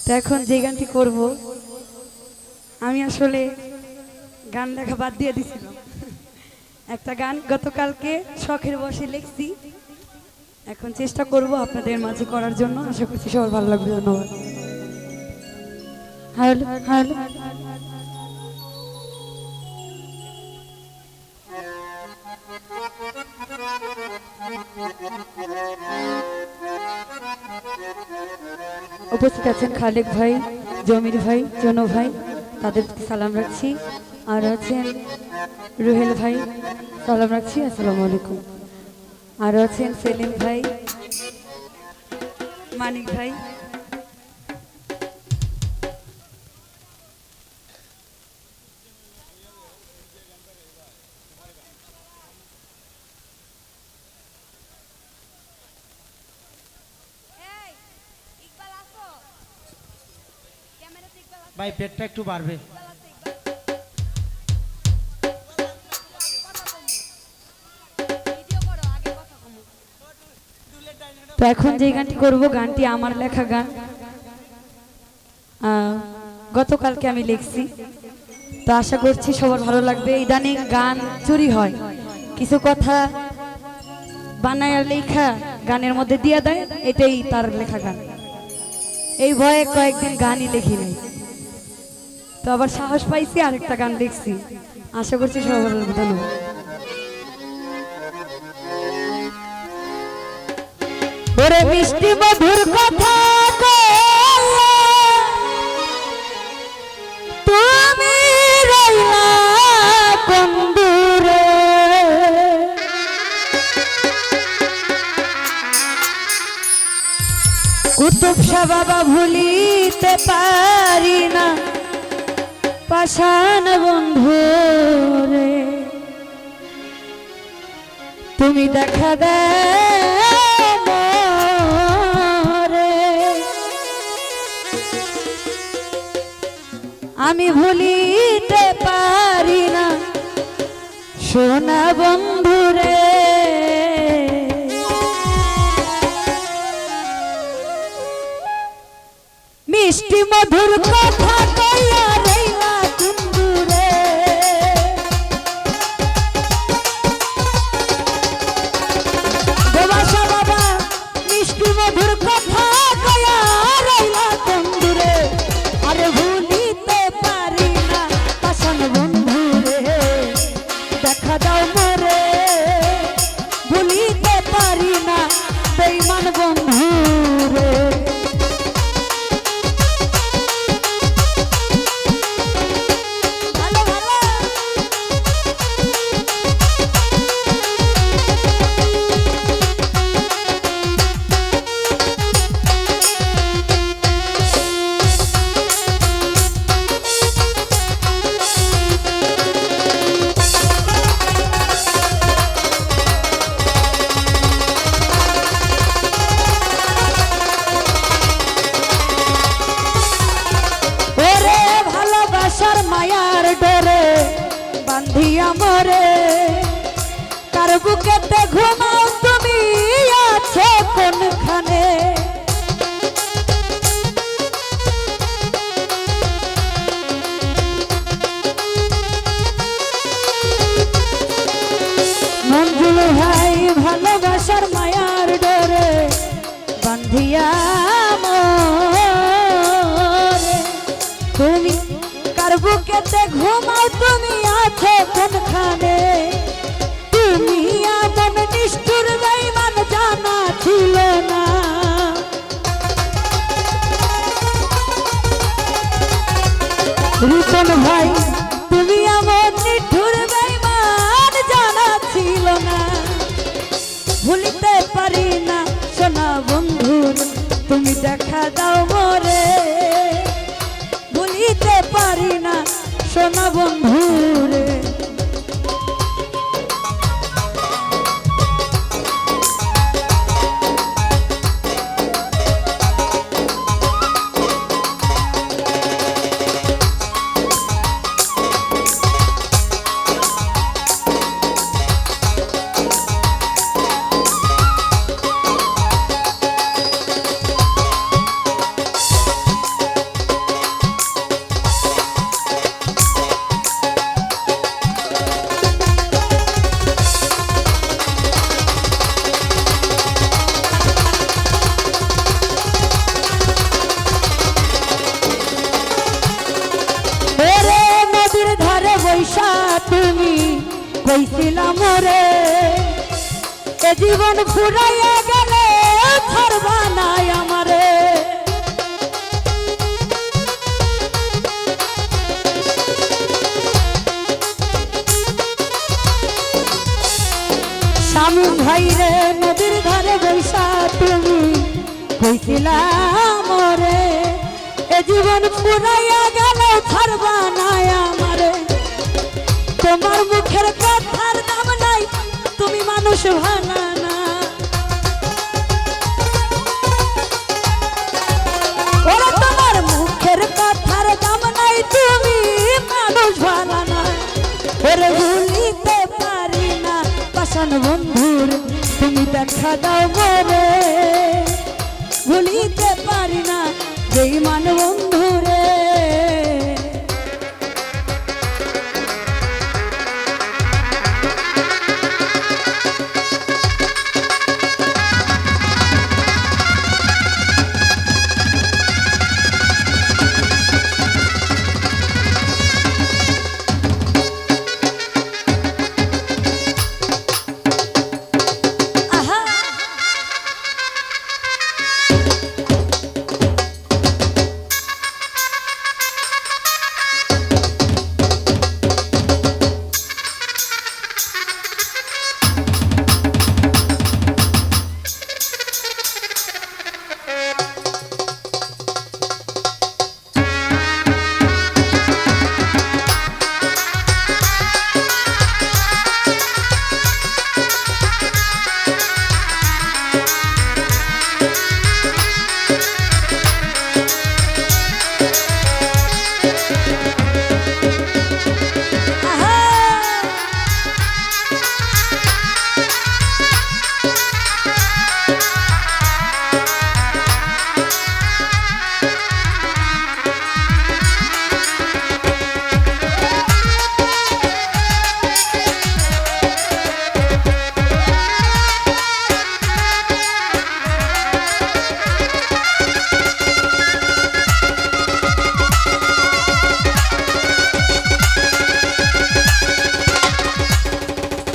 তো এখন যে গানটি করব আমি আসলে গান লেখা বাদ দিয়ে দিছিলাম। একটা গান গতকালকে শখের বসে লিখছি, এখন চেষ্টা করব আপনাদের মাঝে করার জন্য। আশা করছি সবার ভালো লাগবে। ধন্যবাদ। হ্যালো হ্যালো, উপস্থিত আছেন খালেক ভাই, জমির ভাই, জনো ভাই, তাদের সালাম রাখছি। আর আছেন রুহেল ভাই, সালাম রাখছি, আসসালামু আলাইকুম। আর আছেন সেলিম ভাই, মানিক ভাই। ভাই পেটটা একটু বাড়বে। তো এখন যে গানটি করব গানটি আমার লেখা গান, গতকালকে আমি লিখছি। তো আশা করছি সবার ভালো লাগবে। ইদানিং গান চুরি হয়, কিছু কথা বানায় লেখা গানের মধ্যে দিয়ে দেয়, এটাই তার লেখা গান। এই ভয়ে কয়েকদিন গানই লিখি নাই, তো আবার সাহস পাইছি আরেকটা গান লিখছি। আশা করছি সবার ভালো লাগবে। ধন্যবাদ। ওরে মিষ্টি মধুর কথা তুমি রইলা কোন দূরে, কুতুব শাহ বাবা ভুলিতে পারি না, পাষাণ বন্ধু রে তুমি দেখা দে আমি ভুলিতে পারি না, সোনা বন্ধুরে মিষ্টি মধুর কথা কইয়া রইলা কুন্দুরে, দেবাশা বাবা মিষ্টি মধুর কথা কইয়া রইলা কুন্দুরে, আরে ভুলিতে পারি না পাষাণ বন্ধুরে দেখা দাও মোরে, ভুলিতে পারি না বেঈমান বন্ধুরে। মায়ার ডরে বান্ধিয়া মরে, কার বুকেতে ঘুমাও তুমি আছো কোনখানে, মঞ্জুল ভাই ভালোবাসার মায়ার ডরে বান্ধিয়া মরে, তুমি বুকেতে ঘুমাও তুমি আছো কোনখানে, তুমি এমন নিষ্ঠুর বেঈমান জানা ছিল না, রিপন ভাই তুমি এমন নিষ্ঠুর বেঈমান জানা ছিল না, ভুলিতে পারি না সোনা বন্ধুর তুমি দেখা দাও মোরে, ভুলিতে পারি না সোনা বন্ধুরে। কইছিলাম রে এ জীবন ফুরাইয়া গেলে ছাড়বা নাই আমারে। স্বামী ভাই রে নদীর ধারে বৈশা তুমি কইছিলাম রে এ জীবন ফুরাইয়া গেলে ছাড়বা নাই আমারে। তোমার মুখের কথার দাম নাই, তুমি মানুষ ভালো না। ওরা তোমার মুখের কথার দাম নাই, তুমি মানুষ ভালো না। ওরে ভুলিতে পারি না পাষাণ বন্ধুর তুমি দেখা দাও মরে, ভুলিতে পারি না বেঈমান বন্ধুরে।